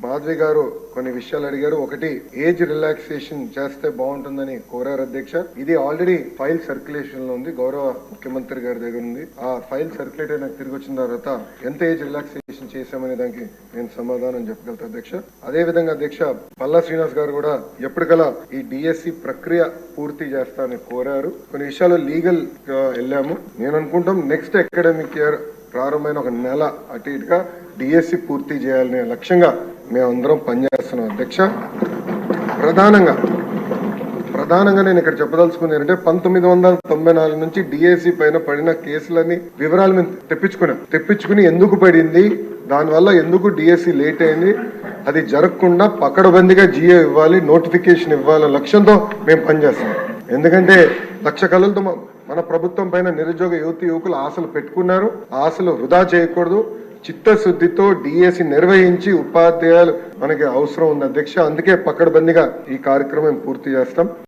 మాధవి గారు కొన్ని విషయాలు అడిగారు. ఒకటి, ఏజ్ రిలాక్సేషన్ చేస్తే బాగుంటుందని కోరారు అధ్యక్ష. ఇది ఆల్రెడీ ఫైల్ సర్క్యులేషన్ లో ఉంది, గౌరవ ముఖ్యమంత్రి గారి దగ్గర ఉంది. ఆ ఫైల్ సర్క్యులేట్ అయినా తిరిగి వచ్చిన తర్వాత ఎంత ఏజ్ రిలాక్సేషన్ చేశామనే దానికి నేను సమాధానం చెప్పగలుగుతా అధ్యక్ష. అదే విధంగా అధ్యక్ష, పల్లా శ్రీనివాస్ గారు కూడా ఎప్పటికలా ఈ డిఎస్సి ప్రక్రియ పూర్తి చేస్తానని కోరారు. కొన్ని విషయాలు లీగల్ వెళ్ళాము. నేను అనుకుంటాం నెక్స్ట్ అకాడమిక్ ఇయర్ ప్రారంభమైన ఒక నెల అటు ఇటుగా డిఎస్సి పూర్తి చేయాలనే లక్ష్యంగా మేమందరం పనిచేస్తున్నాం అధ్యక్ష. ప్రధానంగా నేను ఇక్కడ చెప్పదలుచుకుంది ఏంటంటే 1994 నుంచి డిఎస్సి పైన పడిన కేసులని వివరాలు మేము తెప్పించుకుని ఎందుకు పడింది, దానివల్ల ఎందుకు డిఎస్సి లేట్ అయింది, అది జరగకుండా పకడ్బందీగా జియో ఇవ్వాలి, నోటిఫికేషన్ ఇవ్వాలనే లక్ష్యంతో మేము పనిచేస్తాం. ఎందుకంటే లక్ష కళలతో మన ప్రభుత్వం పైన నిరుద్యోగ యువకులు ఆశలు పెట్టుకున్నారు. ఆశలు వృధా చేయకూడదు. చిత్తశుద్ధితో డిఎస్సి నిర్వహించి ఉపాధ్యాయులు మనకి అవసరం ఉంది అధ్యక్ష. అందుకే పకడ్బందీగా ఈ కార్యక్రమం పూర్తి చేస్తాం.